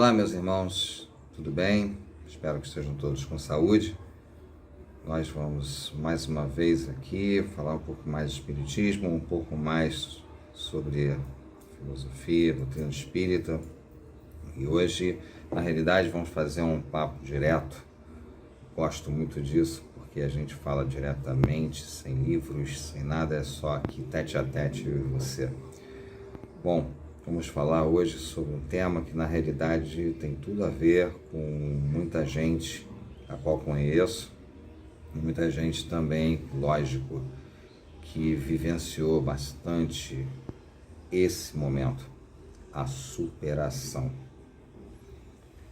Olá, meus irmãos, tudo bem? Espero que estejam todos com saúde. Nós vamos mais uma vez aqui falar um pouco mais de espiritismo, um pouco mais sobre filosofia, doutrina espírita. E hoje, na realidade, vamos fazer um papo direto. Gosto muito disso, porque a gente fala diretamente, sem livros, sem nada, é só aqui tete a tete, eu e você. Bom, vamos falar hoje sobre um tema que na realidade tem tudo a ver com muita gente a qual conheço, muita gente também, lógico, que vivenciou bastante esse momento, a superação.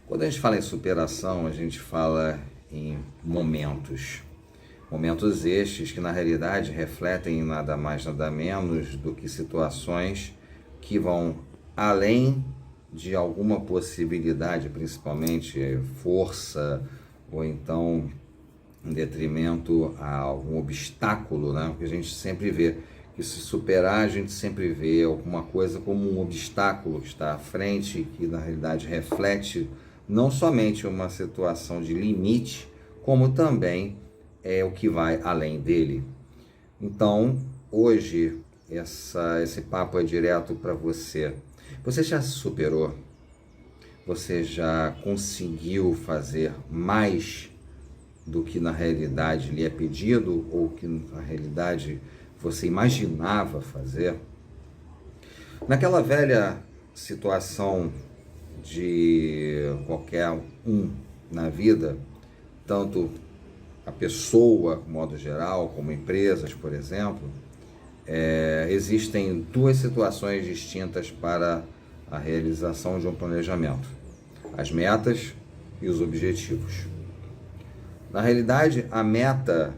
Quando a gente fala em superação, a gente fala em momentos estes que na realidade refletem nada mais, nada menos do que situações que vão além de alguma possibilidade, principalmente força, ou então em detrimento a algum obstáculo, né? Porque a gente sempre vê que se superar, a gente sempre vê alguma coisa como um obstáculo que está à frente, que na realidade reflete não somente uma situação de limite, como também é o que vai além dele. Então, hoje, esse papo é direto para você. Você já se superou? Você já conseguiu fazer mais do que na realidade lhe é pedido ou que na realidade você imaginava fazer? Naquela velha situação de qualquer um na vida, tanto a pessoa, de modo geral, como empresas, por exemplo, existem duas situações distintas para a realização de um planejamento: as metas e os objetivos. Na realidade, a meta,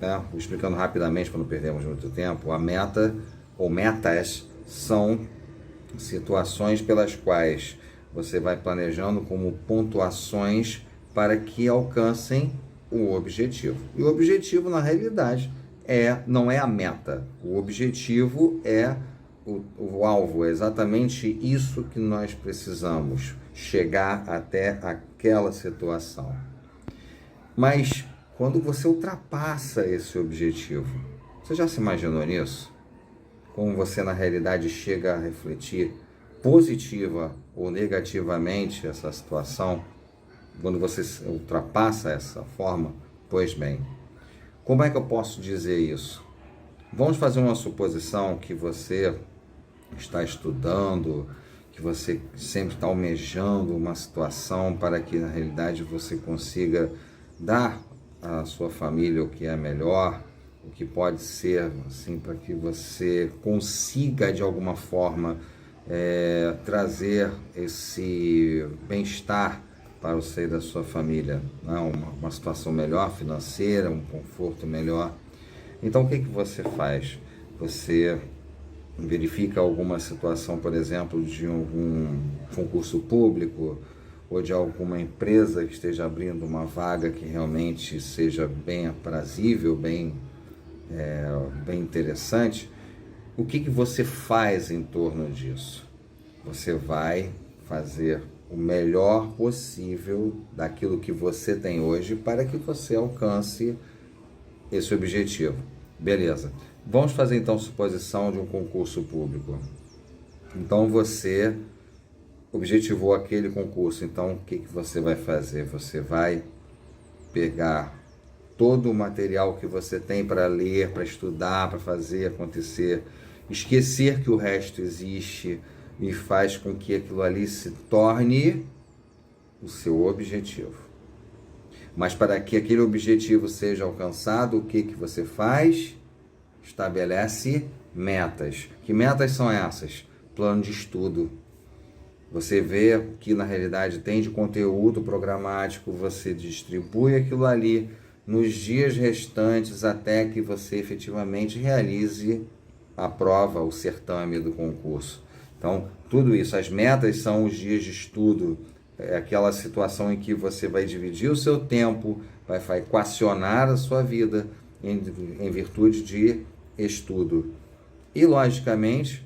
né, explicando rapidamente para não perdermos muito tempo, a meta ou metas são situações pelas quais você vai planejando como pontuações para que alcancem o objetivo. E o objetivo, na realidade, não é a meta. O objetivo é o alvo, é exatamente isso que nós precisamos, chegar até aquela situação. Mas quando você ultrapassa esse objetivo, você já se imaginou nisso? Como você na realidade chega a refletir positiva ou negativamente essa situação, quando você ultrapassa essa forma? Pois bem, como é que eu posso dizer isso? Vamos fazer uma suposição que você está estudando, que você sempre está almejando uma situação para que na realidade você consiga dar à sua família o que é melhor, o que pode ser, assim, para que você consiga de alguma forma trazer esse bem-estar para o seio da sua família, né? Uma situação melhor financeira, um conforto melhor. Então o que você faz? Você verifica alguma situação, por exemplo, de algum concurso público ou de alguma empresa que esteja abrindo uma vaga que realmente seja bem aprazível, bem interessante. O que você faz em torno disso? Você vai fazer o melhor possível daquilo que você tem hoje para que você alcance esse objetivo. Beleza. Vamos fazer então suposição de um concurso público. Então você objetivou aquele concurso. Então o que você vai fazer? Você vai pegar todo o material que você tem para ler, para estudar, para fazer acontecer, esquecer que o resto existe e faz com que aquilo ali se torne o seu objetivo. Mas para que aquele objetivo seja alcançado, o que você faz? Estabelece metas. Que metas são essas? Plano de estudo. Você vê que na realidade tem de conteúdo programático, você distribui aquilo ali nos dias restantes até que você efetivamente realize a prova, o certame do concurso. Então, tudo isso, as metas são os dias de estudo, é aquela situação em que você vai dividir o seu tempo, vai equacionar a sua vida em virtude de estudo. E, logicamente,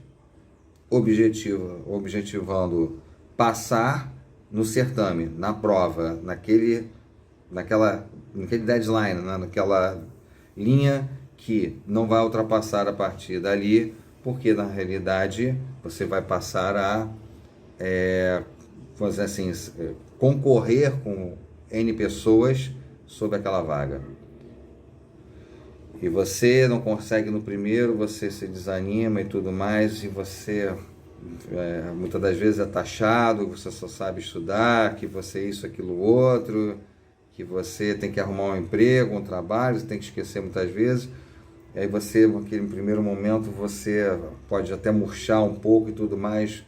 objetivando passar no certame, na prova, naquele deadline, né? Naquela linha que não vai ultrapassar a partir dali, porque na realidade você vai passar a, vamos dizer assim, concorrer com N pessoas sobre aquela vaga. E você não consegue no primeiro, você se desanima e tudo mais, e você muitas das vezes é taxado, você só sabe estudar, que você isso, aquilo, outro, que você tem que arrumar um emprego, um trabalho, você tem que esquecer muitas vezes. E aí você, naquele primeiro momento, você pode até murchar um pouco e tudo mais,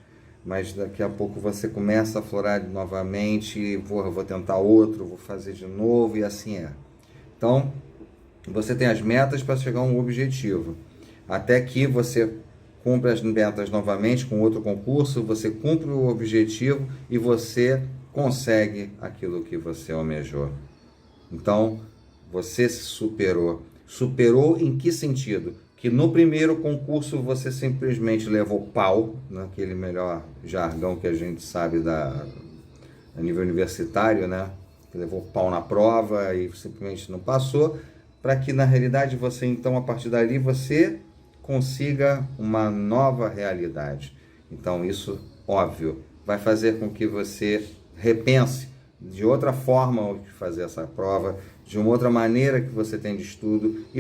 mas daqui a pouco você começa a aflorar novamente, e vou tentar outro, vou fazer de novo, e assim é. Então, você tem as metas para chegar a um objetivo, até que você cumpre as metas novamente com outro concurso, você cumpre o objetivo e você consegue aquilo que você almejou. Então, você se superou. Superou em que sentido? Que no primeiro concurso você simplesmente levou pau, naquele melhor jargão que a gente sabe a nível universitário, né? Que levou pau na prova e simplesmente não passou, para que na realidade você, então, a partir dali, você consiga uma nova realidade. Então, isso, óbvio, vai fazer com que você repense de outra forma de fazer essa prova, de uma outra maneira que você tem de estudo, e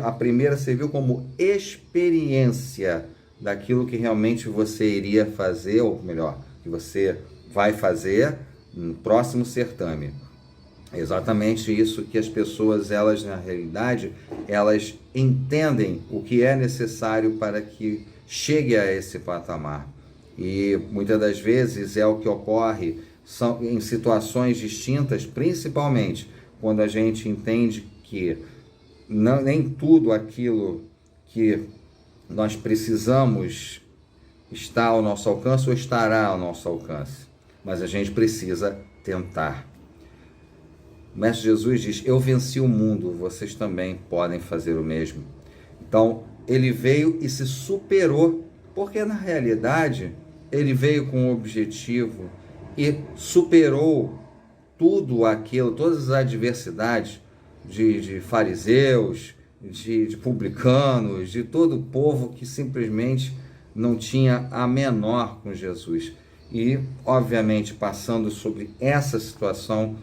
a primeira serviu como experiência daquilo que realmente você iria fazer, ou melhor, que você vai fazer no próximo certame. É exatamente isso que as pessoas, elas na realidade, elas entendem o que é necessário para que chegue a esse patamar. E muitas das vezes é o que ocorre em situações distintas, principalmente quando a gente entende que nem tudo aquilo que nós precisamos está ao nosso alcance ou estará ao nosso alcance, mas a gente precisa tentar. O Mestre Jesus diz: eu venci o mundo, vocês também podem fazer o mesmo. Então, ele veio e se superou, porque na realidade ele veio com um objetivo e superou tudo aquilo, todas as adversidades de fariseus, de publicanos, de todo o povo que simplesmente não tinha a menor com Jesus. E, obviamente, passando sobre essa situação,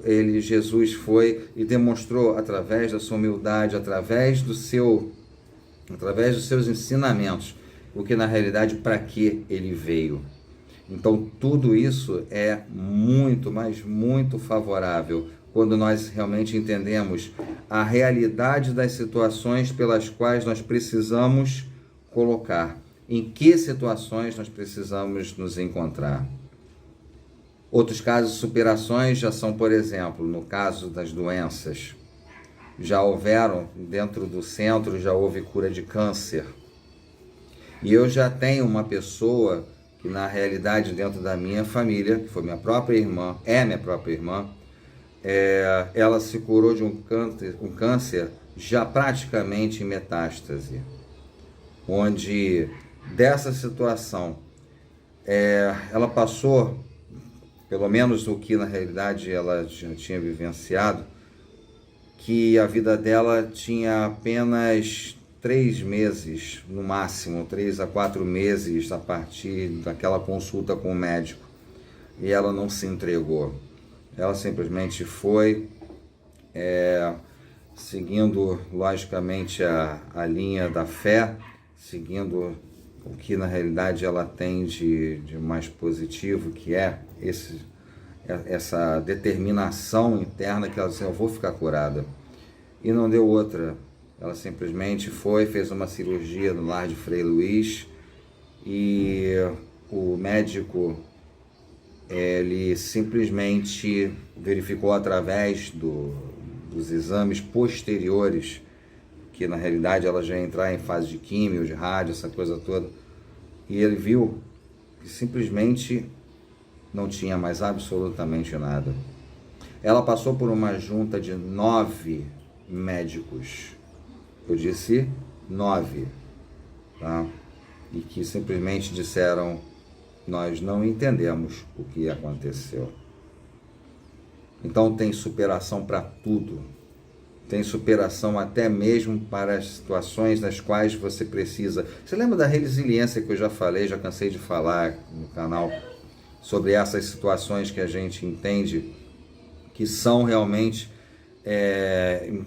Jesus foi e demonstrou através da sua humildade, através dos seus ensinamentos, o que na realidade para que ele veio. Então tudo isso é muito, mas muito favorável quando nós realmente entendemos a realidade das situações pelas quais nós precisamos colocar, em que situações nós precisamos nos encontrar. Outros casos de superações já são, por exemplo, no caso das doenças. Já houveram, dentro do centro, já houve cura de câncer. E eu já tenho uma pessoa que, na realidade, dentro da minha família, que foi minha própria irmã, ela se curou de um câncer já praticamente em metástase. Onde, dessa situação, ela passou, pelo menos o que na realidade ela já tinha vivenciado, que a vida dela tinha apenas 3 meses, no máximo, 3 a 4 meses a partir daquela consulta com o médico. E ela não se entregou. Ela simplesmente foi, seguindo logicamente a linha da fé, seguindo o que na realidade ela tem de mais positivo, que é essa determinação interna que ela disse: eu vou ficar curada. E não deu outra. Ela simplesmente fez uma cirurgia no lar de Frei Luiz, e o médico, ele simplesmente verificou através dos exames posteriores, que na realidade ela já ia entrar em fase de químio, de rádio, essa coisa toda, e ele viu que simplesmente não tinha mais absolutamente nada. Ela passou por uma junta de 9 médicos, eu disse 9, tá? E que simplesmente disseram: nós não entendemos o que aconteceu. Então tem superação para tudo. Tem superação até mesmo para as situações nas quais você precisa. Você lembra da resiliência que eu já falei, já cansei de falar no canal, sobre essas situações que a gente entende que são realmente,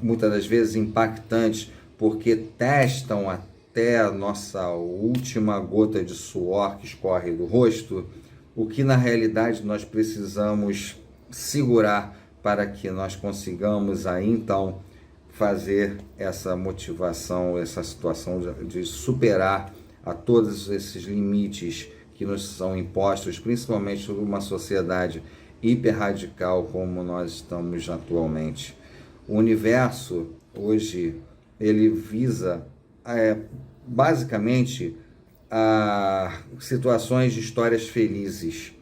muitas das vezes, impactantes, porque testam até a nossa última gota de suor que escorre do rosto, o que na realidade nós precisamos segurar para que nós consigamos aí então fazer essa motivação, essa situação de superar a todos esses limites que nos são impostos, principalmente por uma sociedade hiperradical como nós estamos atualmente. O universo hoje ele visa basicamente a situações de histórias felizes,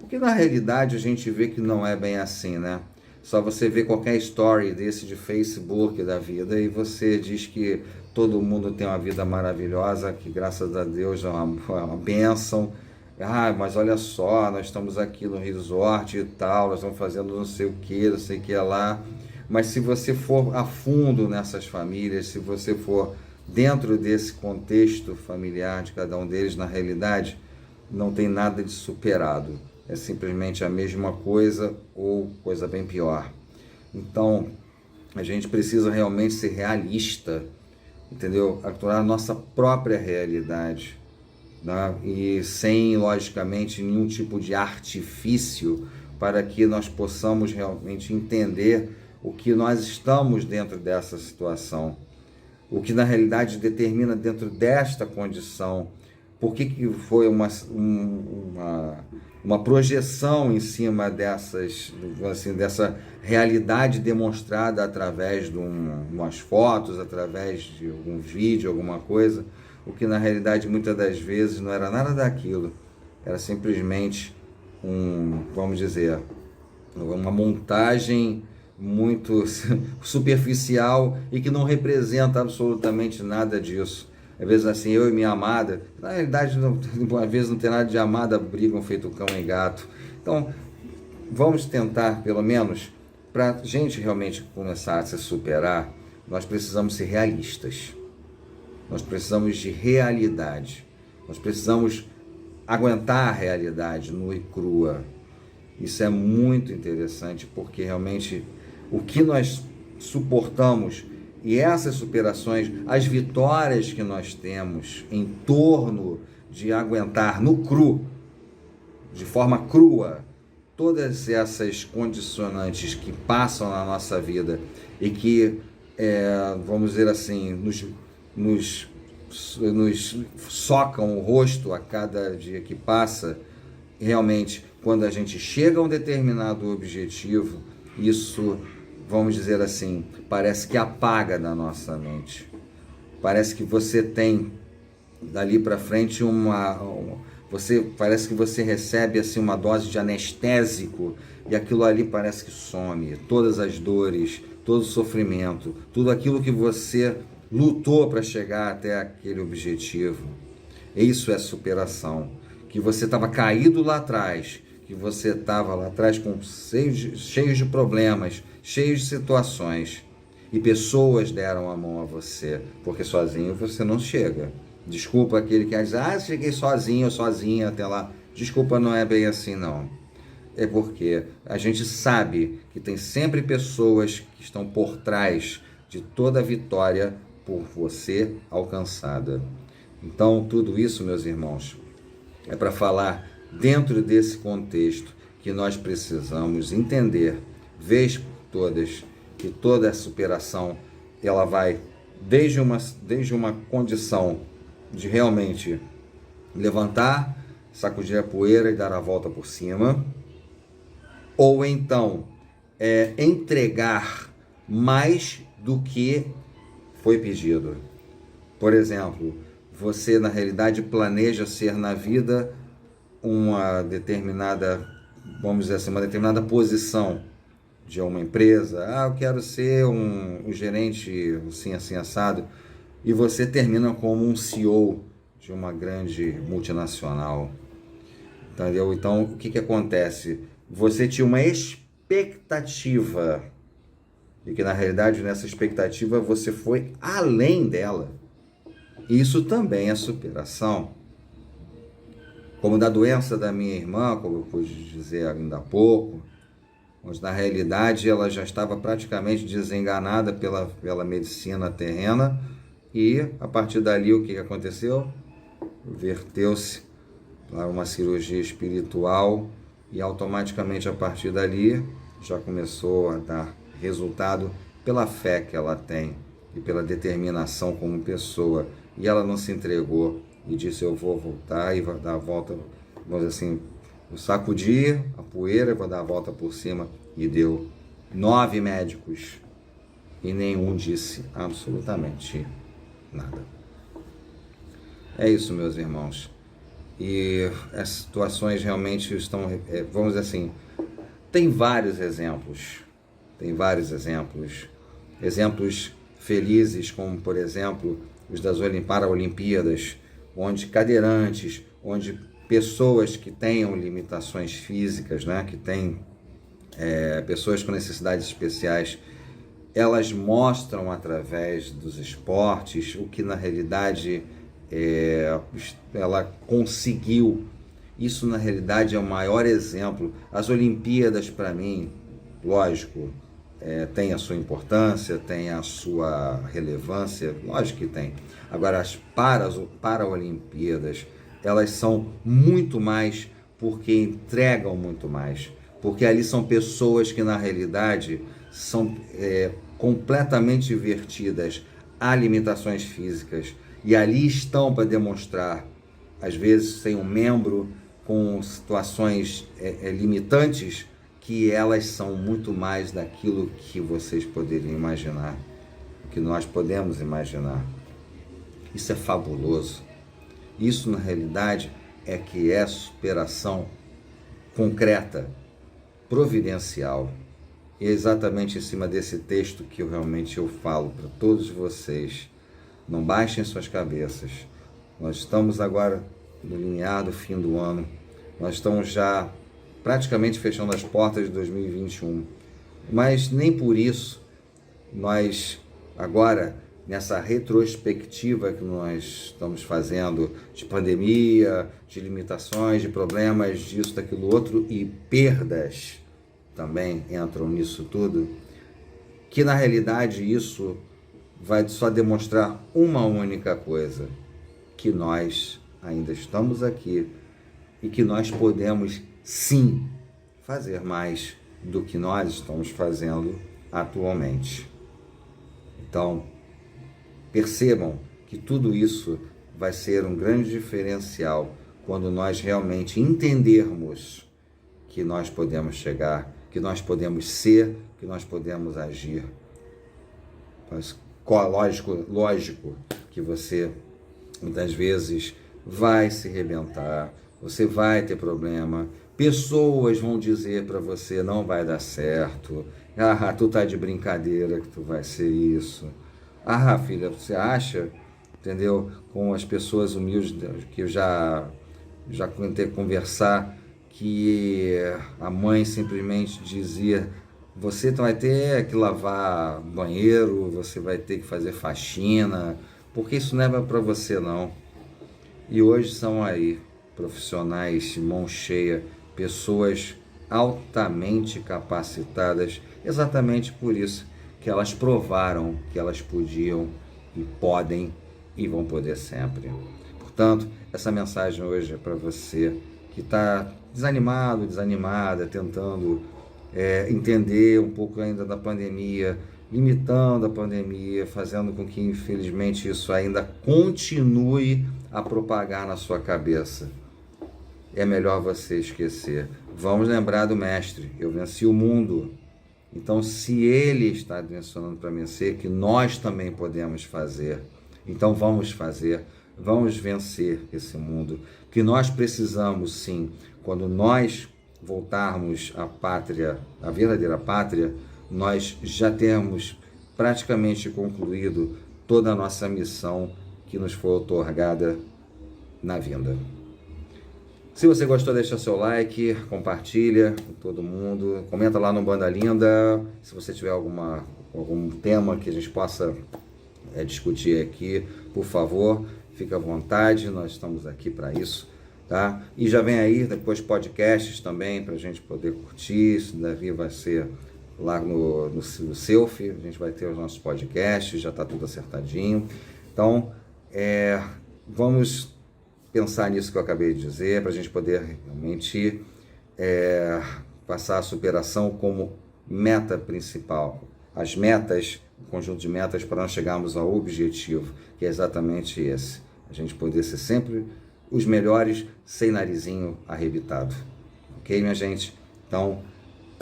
o que na realidade a gente vê que não é bem assim, né? Só você vê qualquer story desse de Facebook da vida e você diz que todo mundo tem uma vida maravilhosa, que graças a Deus é uma bênção. Ah, mas olha só, nós estamos aqui no resort e tal, nós estamos fazendo não sei o que lá. Mas se você for a fundo nessas famílias, se você for dentro desse contexto familiar de cada um deles, na realidade, não tem nada de superado. É simplesmente a mesma coisa ou coisa bem pior. Então, a gente precisa realmente ser realista, entendeu? Atuar a nossa própria realidade, né? E sem, logicamente, nenhum tipo de artifício para que nós possamos realmente entender o que nós estamos dentro dessa situação, o que na realidade determina dentro desta condição. Por que foi uma projeção em cima dessa realidade demonstrada através de umas fotos, através de algum vídeo, alguma coisa, o que na realidade muitas das vezes não era nada daquilo, era simplesmente vamos dizer, uma montagem muito superficial e que não representa absolutamente nada disso. Às vezes assim, eu e minha amada, na realidade, às vezes não tem nada de amada, brigam feito cão e gato. Então, vamos tentar, pelo menos, para a gente realmente começar a se superar, nós precisamos ser realistas. Nós precisamos de realidade. Nós precisamos aguentar a realidade nua e crua. Isso é muito interessante, porque realmente o que nós suportamos e essas superações, as vitórias que nós temos em torno de aguentar no cru, de forma crua, todas essas condicionantes que passam na nossa vida e que, vamos dizer assim, nos socam o rosto a cada dia que passa, realmente, quando a gente chega a um determinado objetivo, isso, vamos dizer assim, parece que apaga da nossa mente. Parece que você tem, dali para frente, parece que você recebe assim, uma dose de anestésico e aquilo ali parece que some. Todas as dores, todo o sofrimento, tudo aquilo que você lutou para chegar até aquele objetivo. Isso é superação. Que você estava caído lá atrás, que você estava lá atrás cheio de problemas, cheio de situações, e pessoas deram a mão a você, porque sozinho você não chega. Desculpa aquele que diz, cheguei sozinho ou sozinha até lá. Desculpa, não é bem assim não. É porque a gente sabe que tem sempre pessoas que estão por trás de toda a vitória por você alcançada. Então, tudo isso, meus irmãos, é para falar dentro desse contexto que nós precisamos entender, vez por todas, que toda a superação, ela vai desde uma condição de realmente levantar, sacudir a poeira e dar a volta por cima, ou então entregar mais do que foi pedido. Por exemplo, você na realidade planeja ser na vida uma determinada, vamos dizer assim, uma determinada posição de uma empresa. Eu quero ser um gerente assim assado, e você termina como um CEO de uma grande multinacional. entendeu? Então, o que acontece? Você tinha uma expectativa, e que na realidade nessa expectativa você foi além dela. Isso também é superação. Como da doença da minha irmã, como eu pude dizer ainda há pouco, onde na realidade ela já estava praticamente desenganada pela medicina terrena, e a partir dali o que aconteceu? Verteu-se para uma cirurgia espiritual e automaticamente a partir dali já começou a dar resultado pela fé que ela tem e pela determinação como pessoa. E ela não se entregou e disse: eu vou voltar e vou dar a volta, vamos dizer assim, eu sacudi a poeira, vou dar a volta por cima. E deu 9 médicos e nenhum disse absolutamente nada. É isso, meus irmãos. E as situações realmente estão, vamos dizer assim, tem vários exemplos, exemplos felizes, como por exemplo os das Paralimpíadas, onde cadeirantes, onde pessoas que tenham limitações físicas, né, que têm pessoas com necessidades especiais, elas mostram através dos esportes o que na realidade ela conseguiu. Isso na realidade é o maior exemplo. As Olimpíadas, para mim, lógico, tem a sua importância, tem a sua relevância, lógico que tem. Agora, as Paralimpíadas, elas são muito mais porque entregam muito mais, porque ali são pessoas que na realidade são completamente divertidas a limitações físicas, e ali estão para demonstrar, às vezes sem um membro, com situações limitantes, que elas são muito mais daquilo que vocês poderiam imaginar, que nós podemos imaginar. Isso é fabuloso. Isso na realidade é que é superação concreta, providencial. E é exatamente em cima desse texto que eu falo para todos vocês: não baixem suas cabeças. Nós estamos agora no limiar do fim do ano, nós estamos já praticamente fechando as portas de 2021, mas nem por isso nós agora, nessa retrospectiva que nós estamos fazendo de pandemia, de limitações, de problemas, disso, daquilo outro, e perdas também entram nisso tudo, que na realidade isso vai só demonstrar uma única coisa: que nós ainda estamos aqui e que nós podemos sim fazer mais do que nós estamos fazendo atualmente. Então, percebam que tudo isso vai ser um grande diferencial quando nós realmente entendermos que nós podemos chegar, que nós podemos ser, que nós podemos agir. Mas, lógico que você muitas vezes vai se arrebentar, você vai ter problema, pessoas vão dizer para você: não vai dar certo, tu tá de brincadeira que tu vai ser isso, filha, você acha, entendeu? Com as pessoas humildes que eu já tentei conversar, que a mãe simplesmente dizia: você vai ter que lavar banheiro, você vai ter que fazer faxina, porque isso não é para você não. E hoje são aí profissionais de mão cheia, pessoas altamente capacitadas, exatamente por isso que elas provaram que elas podiam e podem e vão poder sempre. Portanto, essa mensagem hoje é para você que está desanimado, desanimada, tentando entender um pouco ainda da pandemia, limitando a pandemia, fazendo com que, infelizmente, isso ainda continue a propagar na sua cabeça. É melhor você esquecer. Vamos lembrar do Mestre: eu venci o mundo. Então, se Ele está mencionando para vencer, que nós também podemos fazer. Então, vamos fazer, vamos vencer esse mundo. Que nós precisamos, sim, quando nós voltarmos à pátria, à verdadeira pátria, nós já temos praticamente concluído toda a nossa missão que nos foi outorgada na vinda. Se você gostou, deixa seu like, compartilha com todo mundo, comenta lá no Banda Linda, se você tiver algum tema que a gente possa discutir aqui, por favor, fique à vontade, nós estamos aqui para isso, tá? E já vem aí depois podcasts também, para a gente poder curtir, isso daqui vai ser lá no Selfie, a gente vai ter os nossos podcasts, já está tudo acertadinho, então vamos pensar nisso que eu acabei de dizer, para a gente poder realmente passar a superação como meta principal. As metas, o conjunto de metas para nós chegarmos ao objetivo, que é exatamente esse. A gente poder ser sempre os melhores sem narizinho arrebitado. Ok, minha gente? Então,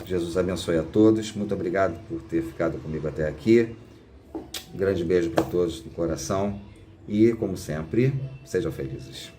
Jesus abençoe a todos. Muito obrigado por ter ficado comigo até aqui. Um grande beijo para todos no coração. E, como sempre, sejam felizes.